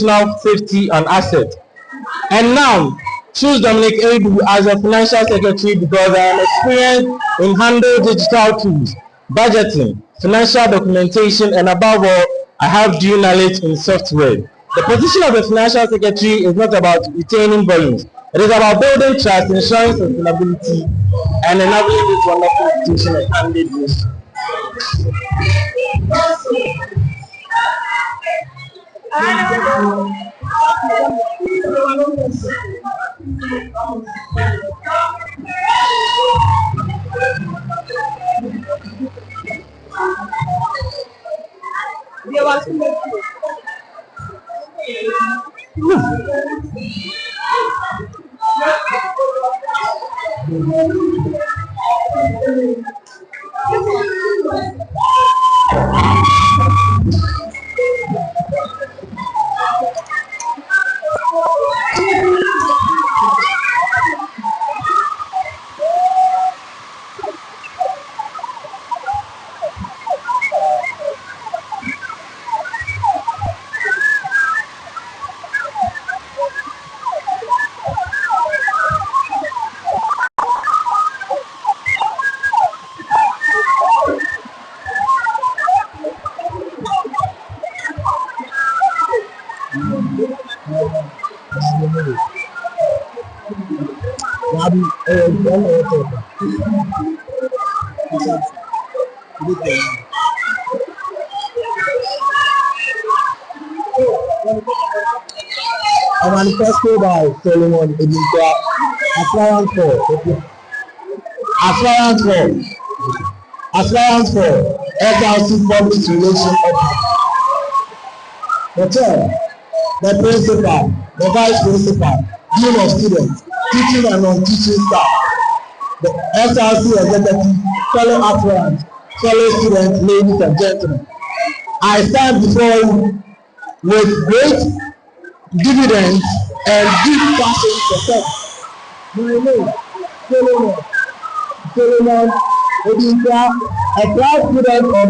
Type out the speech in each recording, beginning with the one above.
national safety and asset. And now, choose Dominic Edu as a financial secretary because I am experienced in handling digital tools, budgeting, financial documentation, and above all, I have due knowledge in software. The position of a financial secretary is not about retaining volumes. It is about building trust, ensuring sustainability, and enabling this wonderful institution of handling this. A manifesto by Solomon Edinburgh, aspirant for SLC Public Relations Officer. The chair, the principal, the vice principal, dean of students, teaching and non-teaching staff, the SLC executive, fellow aspirants, fellow students, ladies and gentlemen. I stand before you with great dividends and deep passion for service. My name, Solomon Edinburgh, a proud student of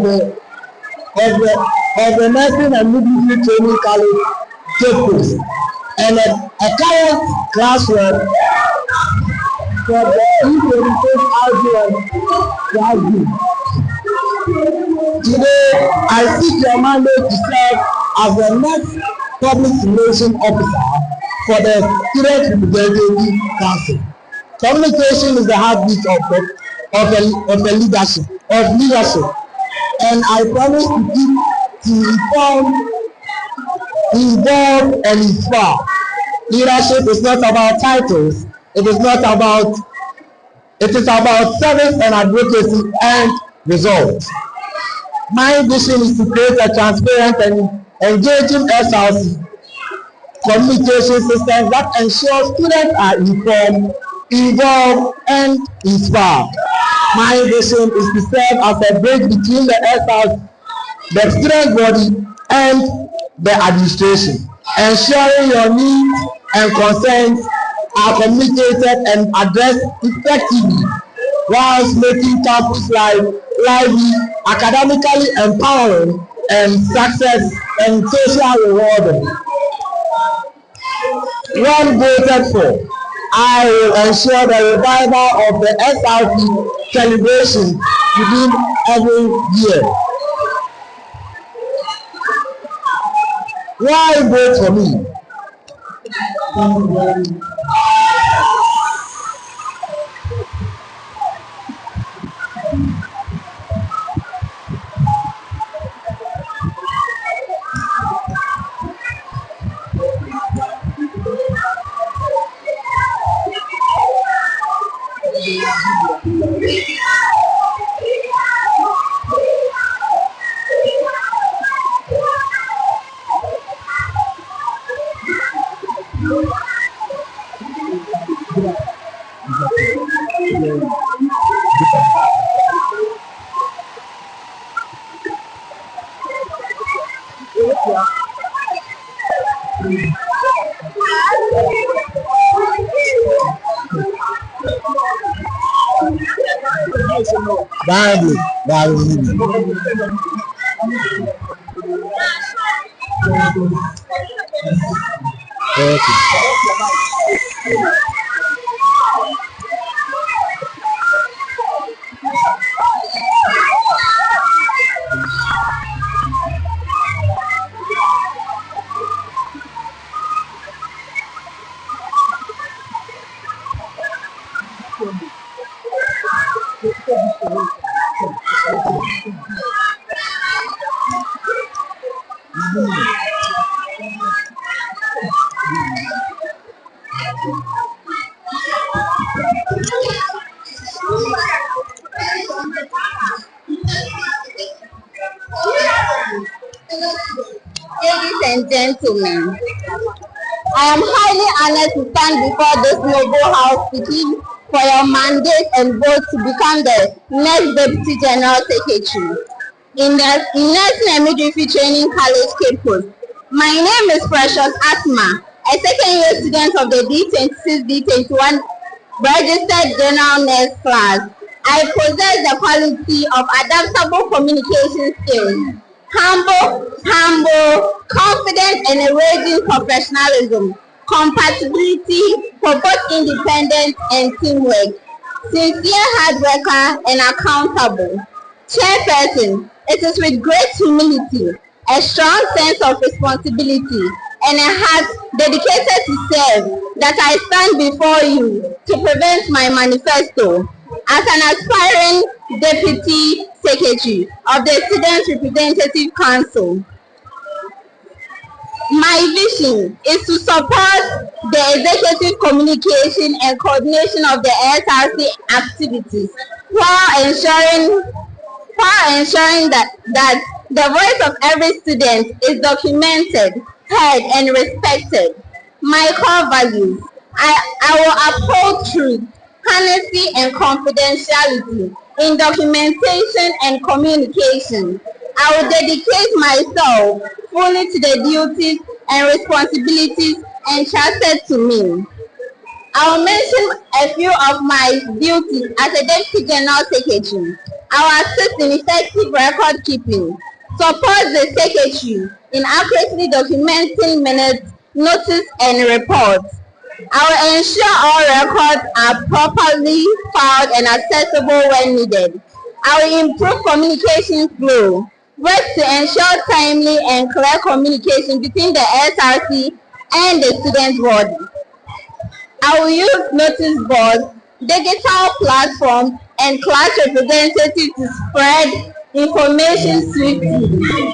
the Nursing and Midwifery Training College, JPOS, and a current classroom for the Today, I seek your mandate to serve as the next Public Relations Officer for the Student Representative Council. Communication is the heartbeat of leadership, and I promise to inform, involve, and inspire. Leadership is not about titles. It is about service and advocacy and results. My vision is to create a transparent and engaging SLC communication system that ensures students are informed, involved, and inspired. My vision is to serve as a bridge between the SLC, the student body, and the administration, ensuring your needs and concerns are communicated and addressed effectively, whilst making campus life lively, academically empowering, and success and social rewarding. When voted for, I will ensure the revival of the SLC celebration within every year. Why vote for me? Ladies and gentlemen, I am highly honored to stand before this noble house to plead for your mandate and vote to become the next Deputy General Secretary in Nursing and Midwifery Training College, Cape Coast. My name is Precious Asma, a second-year student of the D26-D21 Registered General Nurse class. I possess the quality of adaptable communication skills, humble, confident, and a raging professionalism, compatibility for both independence and teamwork, sincere hard worker, and accountable. Chairperson, it is with great humility, a strong sense of responsibility, and a heart dedicated to serve that I stand before you to present my manifesto as an aspiring Deputy Secretary of the Student Representative Council. My vision is to support the executive communication and coordination of the SRC activities while ensuring that the voice of every student is documented, heard, and respected. My core values: I will uphold truth, honesty, and confidentiality in documentation and communication. I will dedicate myself fully to the duties and responsibilities entrusted to me. I will mention a few of my duties as a Deputy General Secretary. I will assist in effective record keeping, support the Secretary in accurately documenting minutes, notice, and reports. I will ensure all records are properly filed and accessible when needed. I will improve communication flow, work to ensure timely and clear communication between the SRC and the student body. I will use notice boards, digital platforms, and class representatives to spread information swiftly.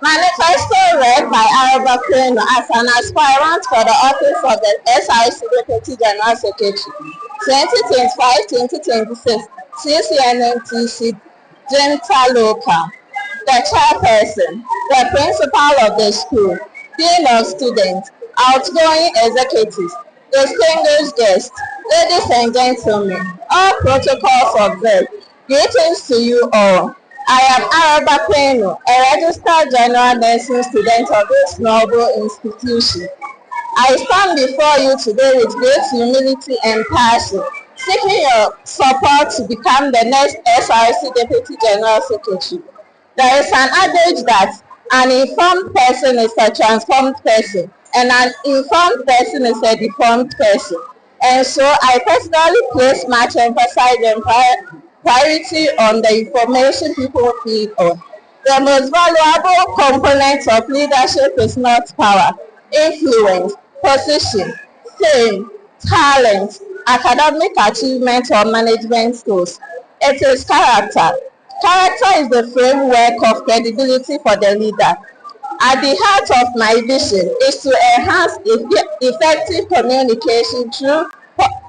Manifesto read by Araba Queen as an aspirant for the office of the SIC Deputy General Secretary, 2025-2026, CCNMTC, Genital Local. The chairperson, the principal of the school, dean of students, outgoing executives, distinguished guests, ladies and gentlemen, all protocols observed. Greetings to you all. I am Araba Kwenu, a registered general nursing student of this noble institution. I stand before you today with great humility and passion, seeking your support to become the next SRC Deputy General Secretary. There is an adage that an informed person is a transformed person, and an informed person is a deformed person. And so I personally place much emphasis and priority on the information people feed on. The most valuable component of leadership is not power, influence, position, fame, talent, academic achievement, or management skills. It is character. Character is the framework of credibility for the leader. At the heart of my vision is to enhance effective communication through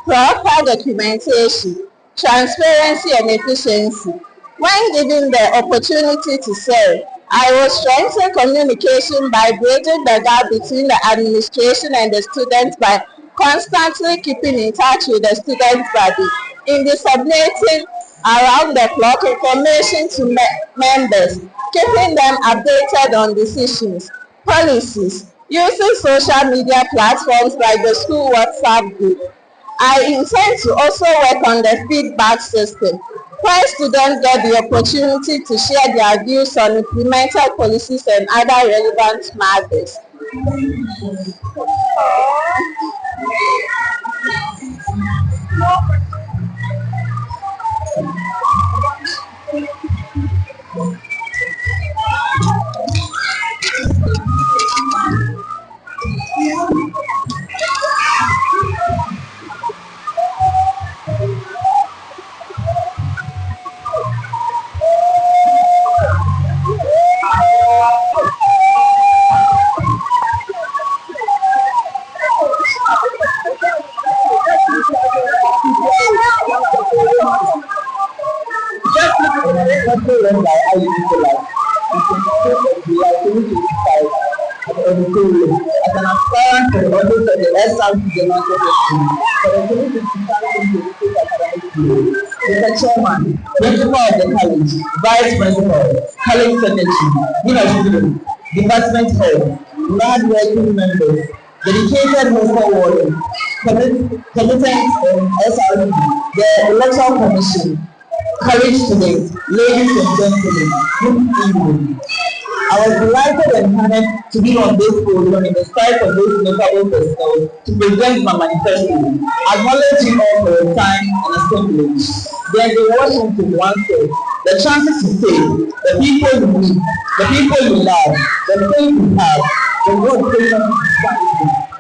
proper documentation, transparency, and efficiency. When given the opportunity to serve, I will strengthen communication by bridging the gap between the administration and the students by constantly keeping in touch with the student body in disseminating around the clock information to members, keeping them updated on decisions, policies, using social media platforms like the school WhatsApp group. I intend to also work on the feedback system, where students get the opportunity to share their views on implemented policies and other relevant matters. As an aspirant to the office of the SRC General Secretary for the 2025-2026 academic year, Mr. Chairman, Principal of the College, Vice Principal, College Secretary, Dean of Students, Department Head, hard-working members, dedicated hostel warden, committed SRC, the Electoral Commission, college students, ladies and gentlemen, good evening. I was delighted and honored to be on this podium in the sight of this notable personnel to present my manifesto, acknowledging all for your time and assemblage. Then in Washington once said, the chances you take, the people you meet, the people you love, the things you have, the God patience you find.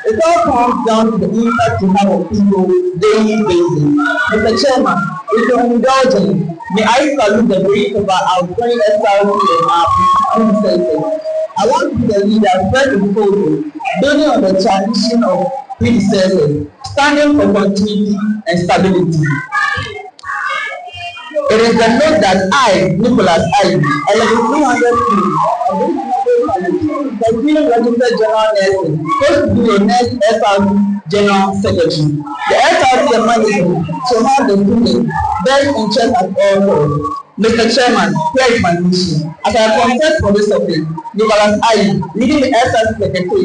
It all comes down to the impact you have on people daily basis. Mr. Chairman, with your indulgence, may I salute the brief of our outgoing SRC and our predecessors. I want to be the leader first and foremost, building on the tradition of predecessors, standing for continuity and stability. It is the note that I, Nicholas I, 11,300 the Green Registered General Nursing, supposed to be your next SRC General Secretary. The SRC and management shall have the students best interest at all costs. Mr. Chairman, here is my mission. As I contest for this office, Nicholas I, leading the SRC Secretary,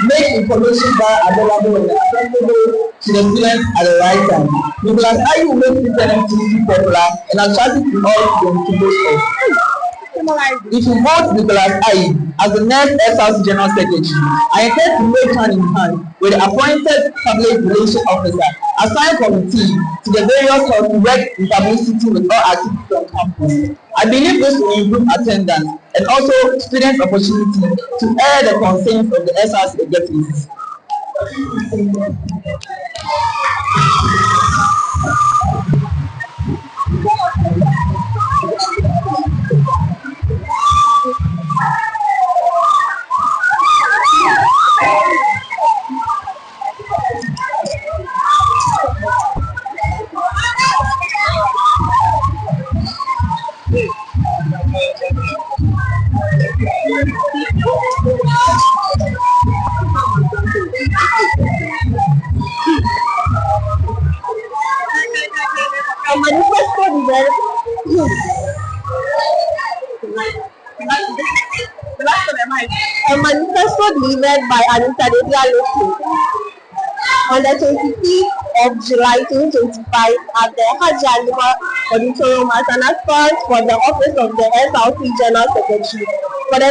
make information available and accessible to the students at the right time. Nicholas I will make CCNMTC popular and attractive to all students to vote for. If you vote Nicholas I as the next SRC General Secretary, I intend to work hand in hand with the appointed public relations officer, assigned committee to the various halls to work in publicity with all activities on campus. I believe this will improve attendance and also students' opportunity to air the concerns of the SRC executives. A manifesto delivered by Anita on the 25th of July 2025 at the Haji Alima Auditorium as an aspirant for the office of the SRC General Secretary for the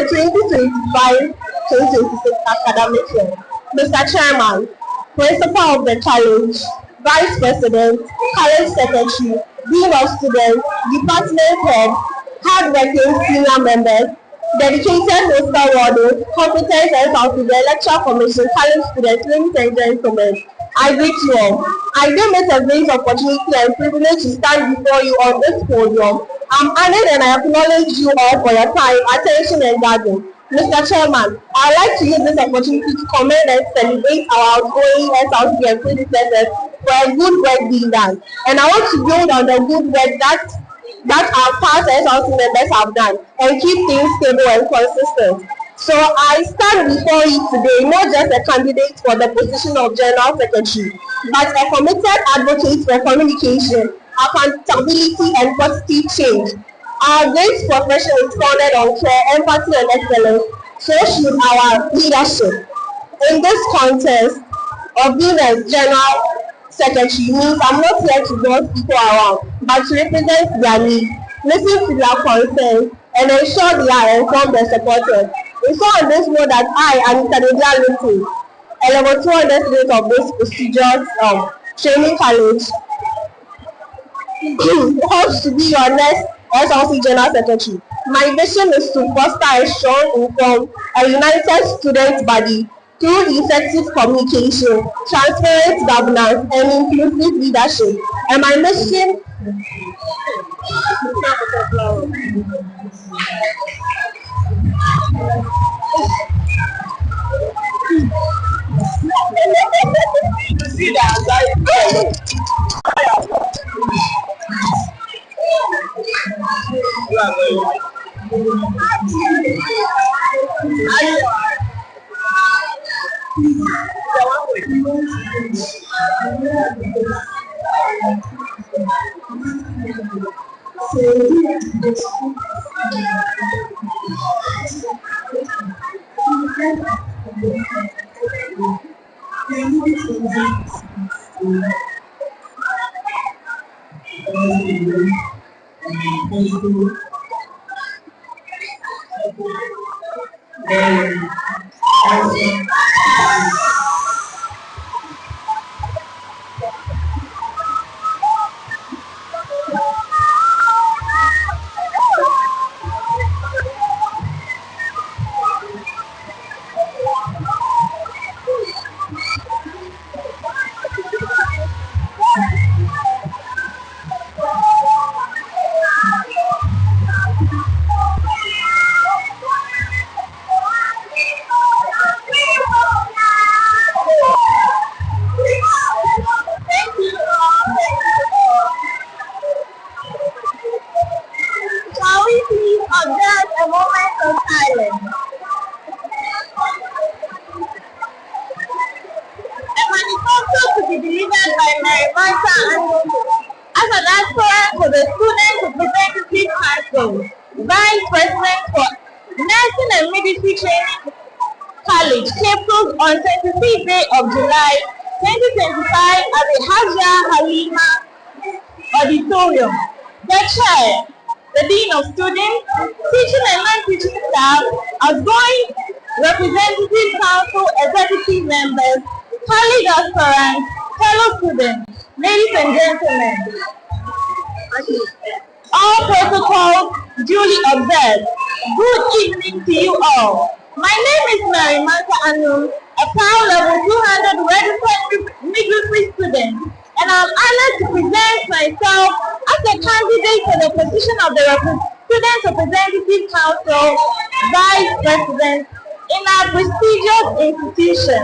2025-2026 academic year. Mr. Chairman, Principal of the College, Vice President, College Secretary, Dean of Students, Department Head, hard-working senior members, dedicated hostel wardens, competent SRC, the Electoral Commission, college students, ladies and gentlemen, I greet you all. I do miss a great opportunity and privilege to stand before you on this podium. I'm honored and I acknowledge you all for your time, attention, and guidance. Mr. Chairman, I'd like to use this opportunity to commend and celebrate our outgoing SRC and predecessors for a good work being done. And I want to build on the good work that that our past SLC members have done and keep things stable and consistent. So I stand before you today not just a candidate for the position of General Secretary, but a committed advocate for communication, accountability, and positive change. Our great profession is founded on care, empathy, and excellence. So should our leadership. In this context of being a General Secretary means I'm not here to boss people around, but to represent their needs, listen to their concerns, and ensure they are informed and supported. It's on this note that I, Anita Linton, a level 200 student of this prestigious training college, hopes to be your next SLC General Secretary. My vision is to foster a strong, informed, and united student body through effective communication, transparent governance, and inclusive leadership. And my mission Vice President for Nursing and Midwifery Training College, Cape on 25th day of July 2025 at the Hajia Halima Auditorium. The Chair, the Dean of Students, Teaching and Non-Teaching Staff, outgoing Representative Council, Executive Members, college aspirants, fellow students, ladies and gentlemen. All protocols duly observed. Good evening to you all. My name is Mary Manta Anu, a proud level 200 registered midwifery student, and I'm honored to present myself as a candidate for the position of the Student Representative Council Vice President in our prestigious institution.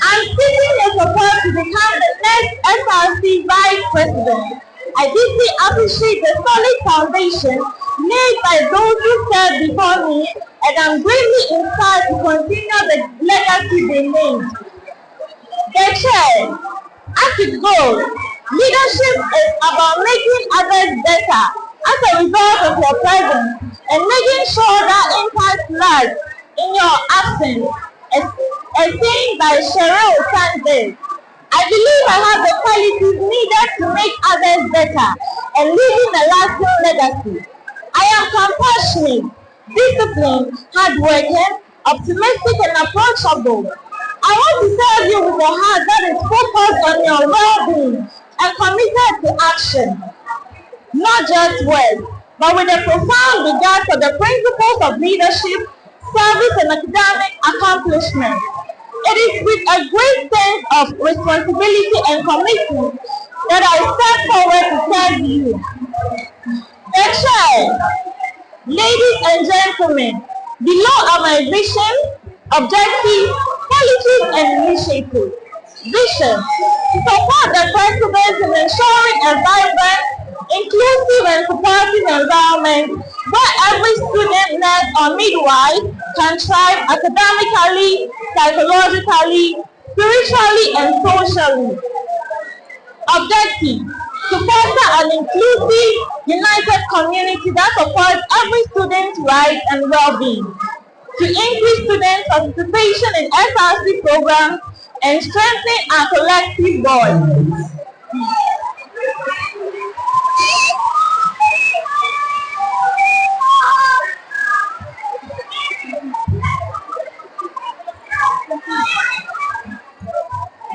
I'm seeking your support to become the next SRC Vice President. I deeply appreciate the solid foundation made by those who served before me, and I'm greatly inspired to continue the legacy they made. The Chair, as it goes, leadership is about making others better as a result of your presence and making sure that impact lies in your absence, as seen by Cheryl Sanders. I believe I have the qualities needed to make others better and leaving a lasting legacy. I am compassionate, disciplined, hardworking, optimistic, and approachable. I want to serve you with a heart that is focused on your well-being and committed to action. Not just words, but with a profound regard for the principles of leadership, service, and academic accomplishment. It is with a great sense of responsibility and commitment that I step forward to serve you. The Chair, ladies and gentlemen, below are my vision, objectives, policies, and initiatives. Vision: to support the principles in ensuring a vibrant, inclusive and supportive environment where every student, nurse, or midwife can thrive academically, psychologically, spiritually, and socially. Objective: to foster an inclusive, united community that supports every student's rights and well-being, to increase student participation in SRC programs and strengthen our collective voice.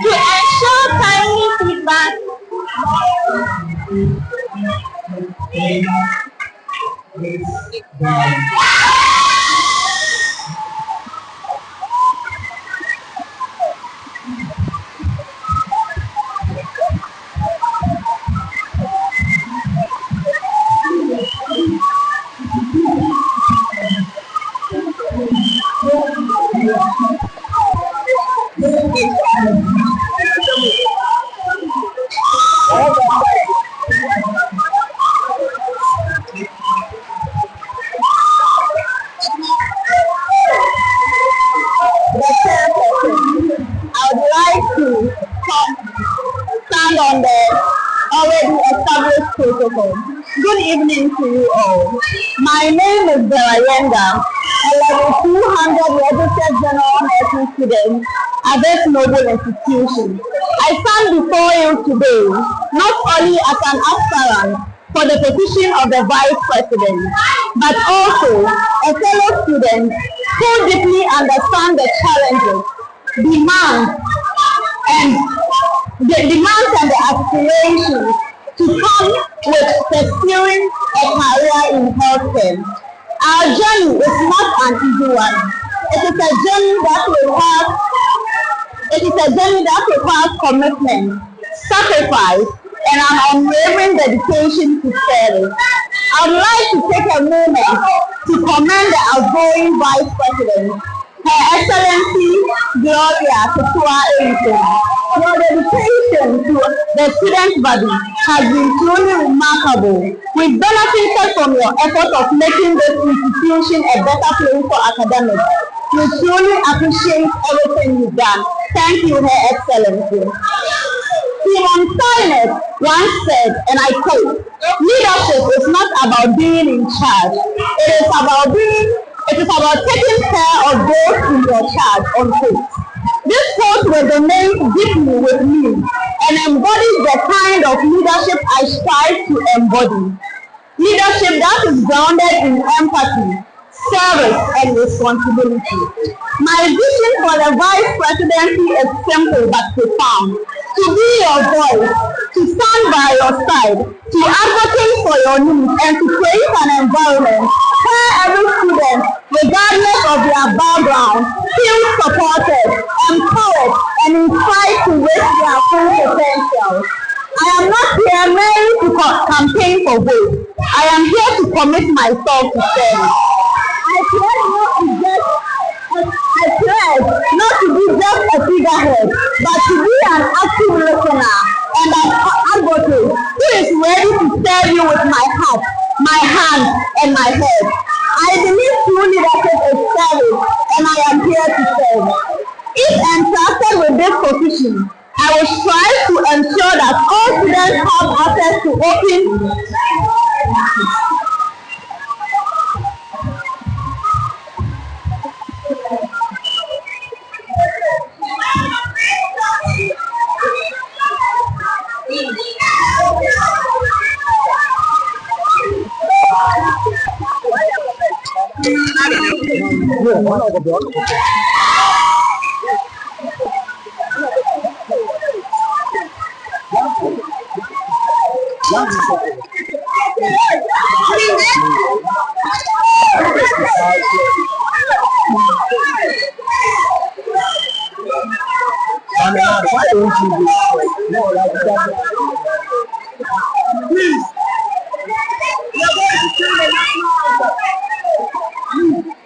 To ensure timely feedback, I would like to stand on the already established protocol. Good evening to you all. My name is Berayenda, a level 200 registered general nursing student at this noble institution. I stand before you today not only as an aspirant for the position of the Vice President, but also a fellow student who deeply understands the challenges, demands, and the aspirations to come with pursuing a career in healthcare. Our journey is not an easy one. It is a journey that requires commitment, sacrifice, and an unwavering dedication to service. I would like to take a moment to commend the outgoing Vice President, Her Excellency Gloria Ketua Erinson. Your dedication to the student body has been truly remarkable. We benefited from your effort of making this institution a better place for academics. We truly appreciate everything you've done. Thank you, Her Excellency. Simon Steiner once said, and I quote, "Leadership is not about being in charge. It is about taking care of those in your charge," unquote. This quote resonates deeply with me and embodies the kind of leadership I strive to embody. Leadership that is grounded in empathy, service, and responsibility. My vision for the Vice Presidency is simple but profound: to be your voice, to stand by your side, to advocate for your needs, and to create an environment where every student, regardless of their background, feels supported, empowered, and inspired to reach their full potential. I am not here merely to campaign for votes. I am here to commit myself to service. I pledge not to be just a figurehead, but to be an active listener and an advocate who is ready to serve you with my heart, my hands, and my head. I believe true leadership is service, and I am here to serve. If entrusted with this position, I will strive to ensure that all students have access to open Why don't you do no, like that? Please. We are going to sing the national anthem.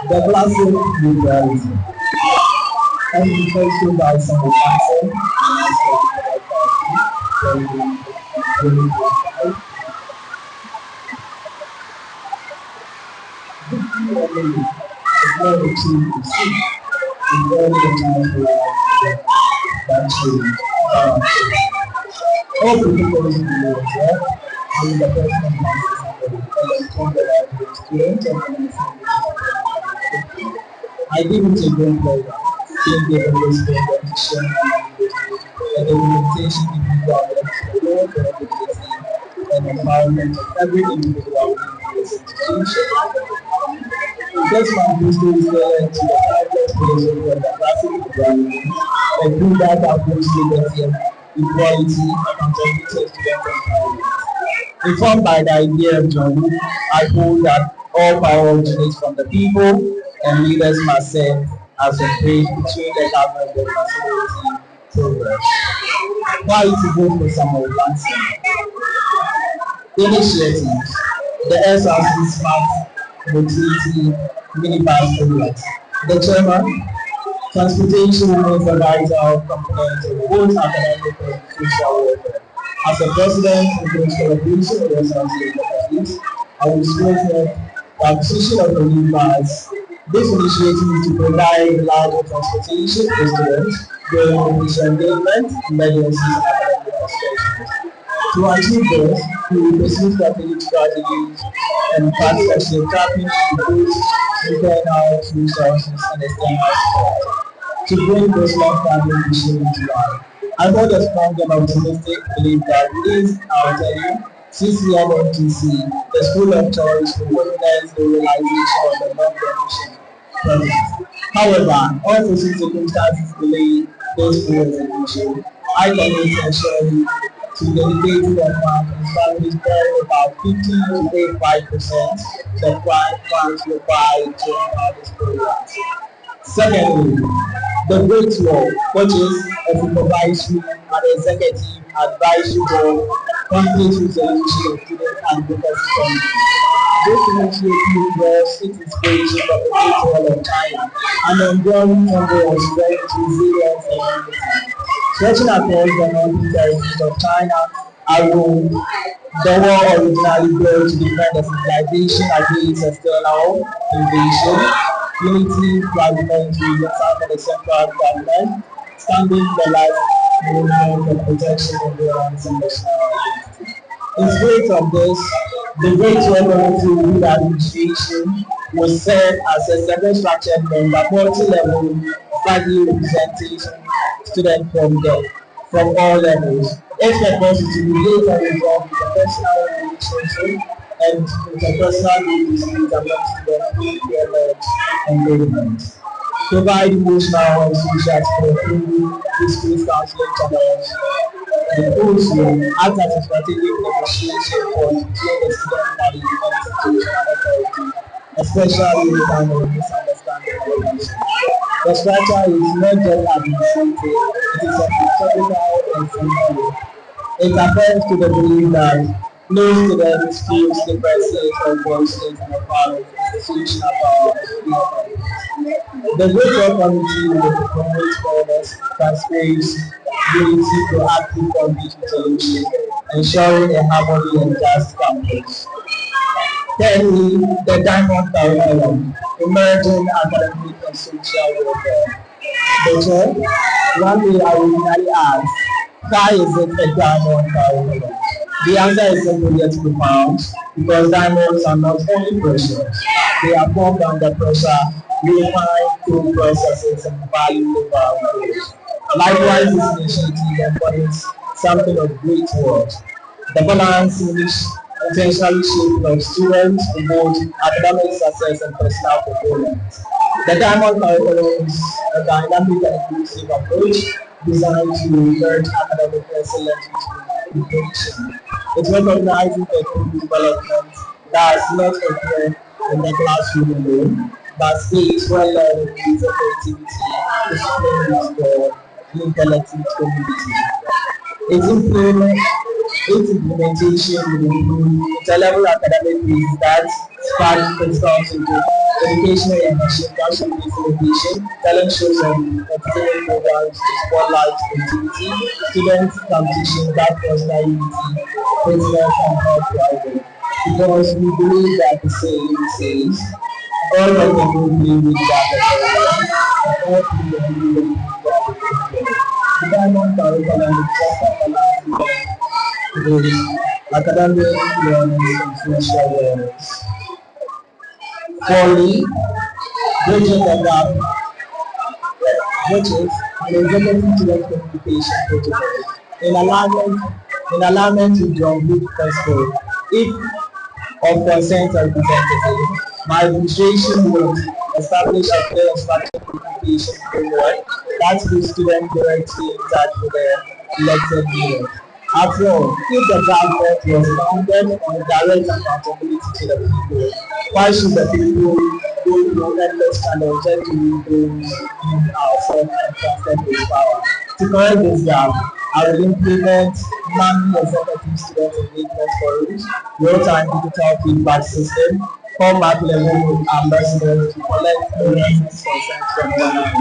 The classic liberalism. And Menifesto by some Johnson, all people in the world, and the person I think it's a great pleasure being able to spend and share the documentation individual and empowerment of every individual in this institution. This manifesto is tailored to the target position of the classic environment and through that approach liberty, equality, accountability, and student empowerment. Informed by the idea of John Wood, I hold that all power originates from the people and leaders must serve as a bridge between the government and the facility program. Why to vote for Samuel Lansing? Initiatives. The SRC Smart Mobility Minibus Programs. The chairman, transportation remains a vital component of both academic and social welfare. As a president of the collaboration of the SRC executives, I will stress the acquisition of the minibus. This initiative is to provide reliable transportation to students during official engagement, emergencies, and academic extensions. To achieve this, we will pursue strategic strategies and partnerships tapping into both internal resources and external support to bring this long-term vision into life. I hold a strong and optimistic belief that this, I'll tell you, CCNMTC, the school of choice, will witness the realization of the long-term vision project. However, all foreseen circumstances delay this full execution. I commit essentially to dedicated and families bearing about 50 to 85% the funds required to empower this program. Secondly, the Great Law, which is a supervisory and executive advisory board, conflict resolution of student advocacy committee. This initiative was its inspiration from the Great Wall of China, an enduring symbol of strength, resilience, and unity. Stretching across the northern territories of China, Arun, the war originally built to defend the civilization against external invasion. Unity fragments reconciled by the central government, standing the last movement of protection, endurance, and national identity. In spirit of this, the Great Community Wood Administration will serve as a separate structured member, multi-level, flagging representation students from all levels. Its purpose is to relate and resolve interpersonal relationship and interpersonal disputes among students through peer-led engagement. Provide emotional and social support through dispute counseling channels. And also act as a strategic negotiation point between the student and the institutional authority, especially in time of misunderstanding and relation. The structure is not just administrative, it is a historical and symbolic. It appeals to the belief that no student feels the presence of voices and a part of institutional power. The Great Committee will promote fairness, transparency, unity, proactive conflict resolution, ensuring a harmony and just campus. Thirdly, the Diamond Curriculum, emerging academic and social welfare. Doctor, one day I originally asked, why is it a diamond curriculum? The answer is simple yet profound, because diamonds are not only precious, they are formed under pressure, refined through processes and value over goals. Likewise, this initiative embodies something of great work. The balance in which intentionally shaping of students for both academic success and personal performance. The Diamond curriculum is a dynamic and inclusive approach designed to merge academic excellence with innovation. It recognizes the technical development that is not occurred in the classroom alone, but states where learning is creativity, discipline, wisdom, intellectual community. Its implementation will include interlevel academic pieces that span themselves into educational ambition, national facilitation, talent shows and entertainment programs to spotlight creativity, students competition that foster unity, fitness and health thriving. Because we believe that the saying says, all of the people play with that all people believe with that. The Diamond curriculum is just is academic learning and social awareness. Fourthly, bridging the gap, which is an executive student communication protocol in alignment with John Luke principle. If of consent representative, my administration would establish a clear and structured communication framework that gives students directly in touch with their elected leaders. After all, if the government was founded on direct accountability to the people, why should the people go through endless channels just to impose ourselves and transfer this power? To correct this gap, I will implement manual executive student engagement forums, real-time digital feedback system, format level ambassadors to collect awareness consent from one another.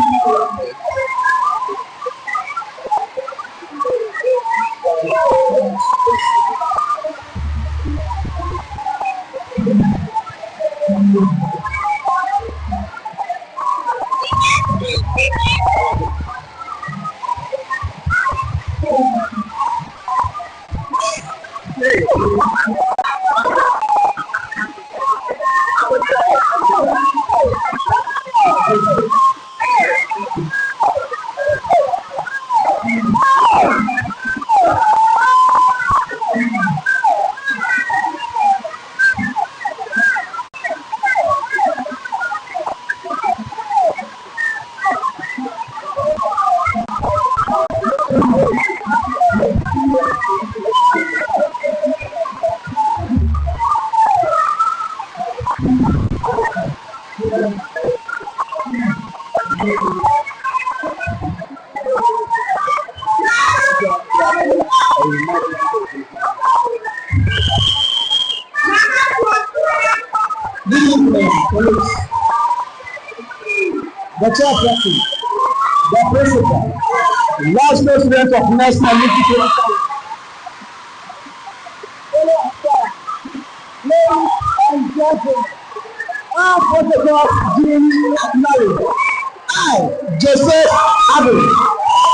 The chairperson, the principal, last president of National Literature. Ladies and gentlemen, our photographs duly acknowledged. I, Joseph Abel,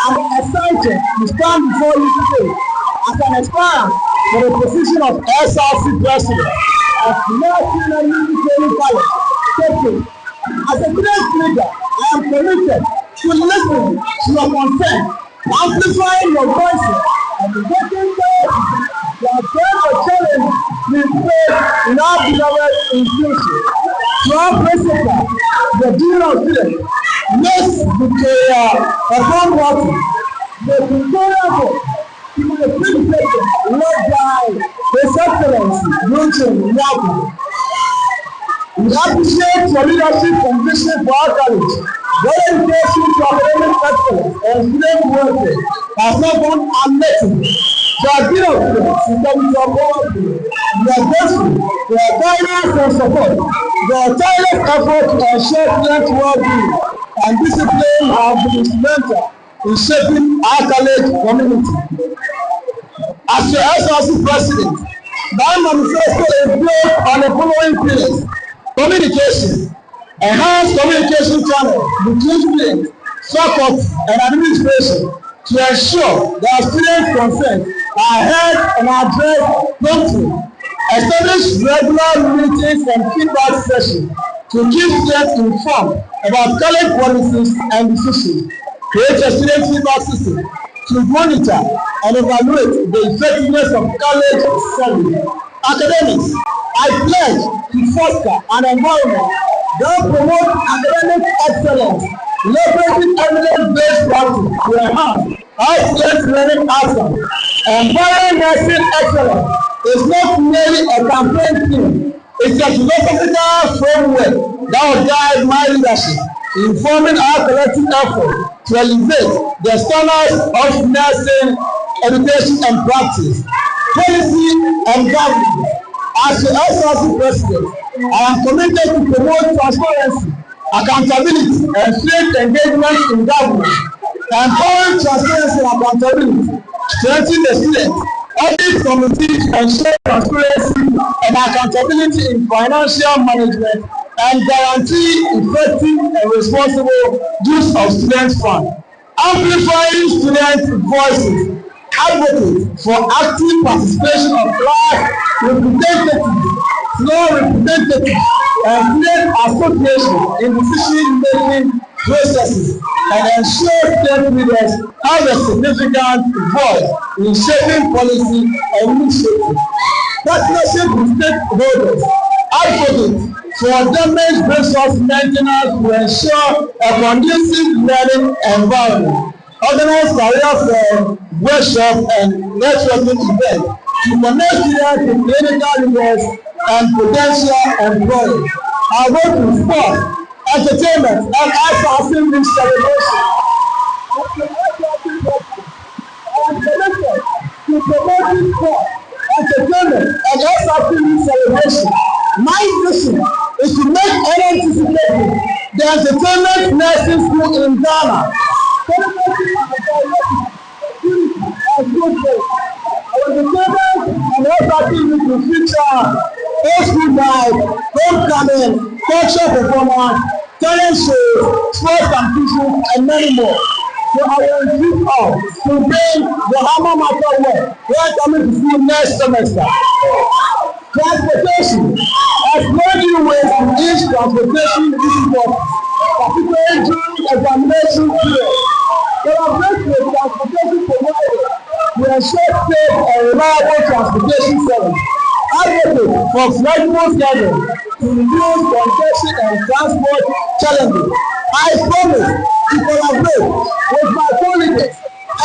am excited to stand before you today as an aspirant for the position of SRC president of National Military College. As a great leader, I am committed to listening to your concerns, amplifying your voices, and getting the challenge we face in our beloved institution. To our principal, the dean of students, Miss Victoria Party, the Victoria Board, to my predecessor, led by His Excellency, Lucien Yaku. We appreciate your leadership and vision for our college. Dedication to academic excellence and student welfare has not gone unnoticed. The dean of students is coming to our board. We are grateful for your guidance and support. Your tireless effort to ensure student well-being and discipline have been instrumental in shaping our college community. As your SRC president, my manifesto is built on the following pillars: communication, enhanced communication channel between students, faculty, and administration to ensure that students' concerns are heard and addressed promptly. Establish regular meetings and feedback sessions to keep students informed about college policies and decisions. create a student feedback system to monitor and evaluate the effectiveness of college service. Academics, I pledge to foster an environment that promotes academic excellence, leveraging evidence-based practice to enhance high student learning outcomes. Empowering nursing excellence is not merely a campaign theme, it's a philosophical framework that will guide my leadership, informing our collective effort to elevate the standards of nursing education and practice, policy and governance. As the SRC president, I am committed to promote transparency, accountability, and faith engagement in government. Empowering transparency and accountability, strengthen the students, audit committees, ensure transparency and accountability in financial management, and guarantee effective and responsible use of student funds. Amplifying student voices, advocate for active participation of class representatives, floor representatives, and student associations in decision-making processes, and ensure student leaders have a significant voice in shaping policy and initiatives. Partnership with stakeholders, advocate for damage resource maintenance to ensure a conducive learning environment. Organize career fair, workshop, and networking events to connect students to clinical leaders and potential employers. I vote to sport, entertainment, and arts assembly celebration. I am committed to promoting sport, entertainment, and arts assembly celebration. My vision is to make NMTC the entertainment nursing school in Ghana. Our entertainment and arts activities will feature old-school night, homecoming, cultural performance, talent shows, sports competitions, and many more. So I will keep on to bring the alma mater work. We are coming to see next semester. Transportation. Exploring ways to ease transportation difficulties, particularly during examination period. Collaborate with transportation providers to ensure safe and reliable transportation service. Advocate for flexible scheduling to reduce congestion and transport challenges. I promise to collaborate with my colleagues,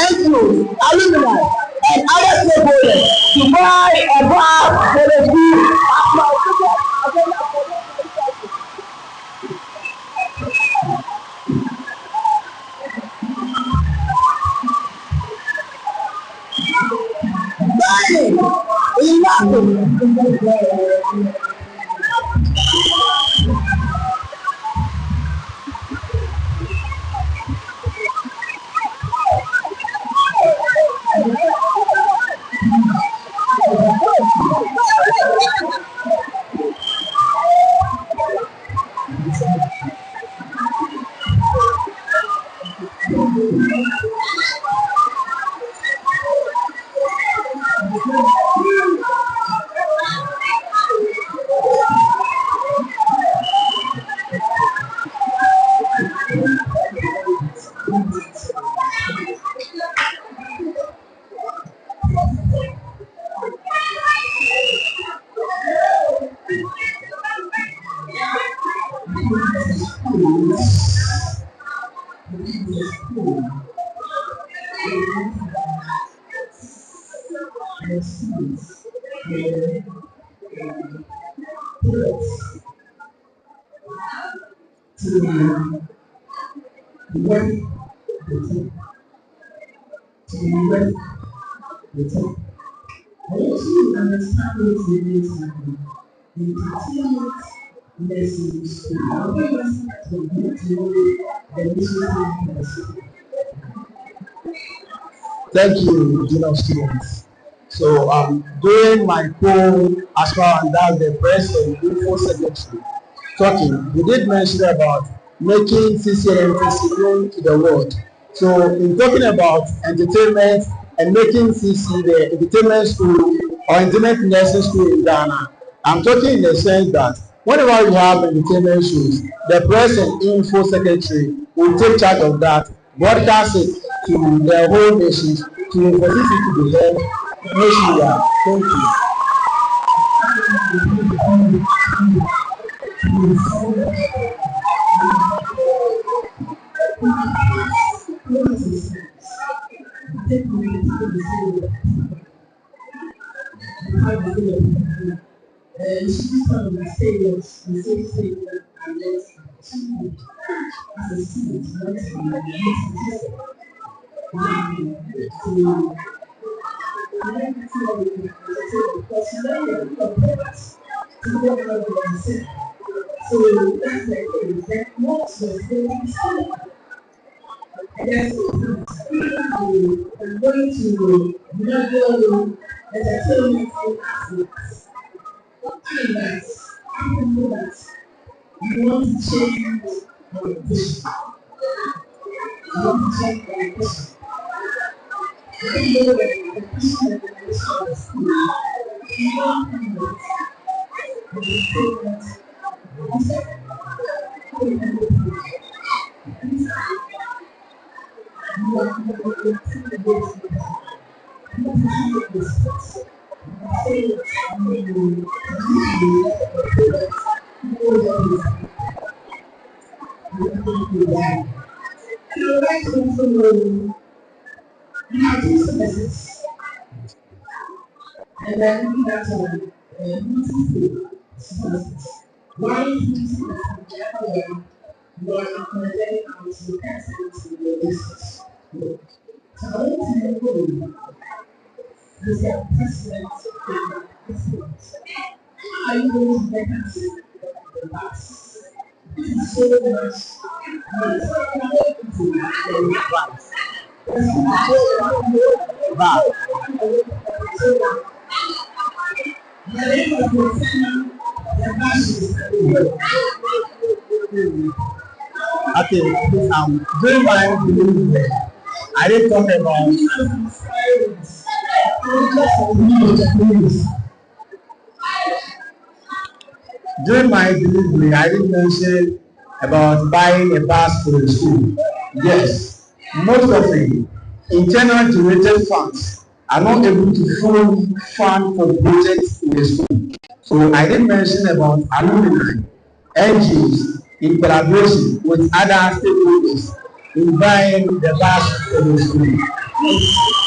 NGOs, alumni, and other stakeholders to buy a bus for the school at my Thank you, junior students. So I'm doing my poll as far as the press and info secretary talking. We did mention about making CCNMTC known to the world. So in talking about entertainment and making CC the entertainment school or entertainment nursing school in Ghana, I'm talking in the sense that whenever we have entertainment shows, the press and info secretary will take charge of that broadcast it to the whole nation to for this to be heard nationwide. Thank you. Yes, I'm going to entertainment aspects. That I know that you want to change orientation. You want to change orientation. I know that the Christian orientation of school, you want to and then we have to why is this you are apologetic out to the essence of your business? So I want to know is that president are you going to make us the past? This is so much Okay, during my delivery, I didn't talk about during my delivery, I didn't mention about buying a bus for the school. Yes, most of the internal generated funds are not able to fully fund for projects in the school. So I didn't mention about alumni, NGOs in collaboration with other stakeholders in buying the bus for the school.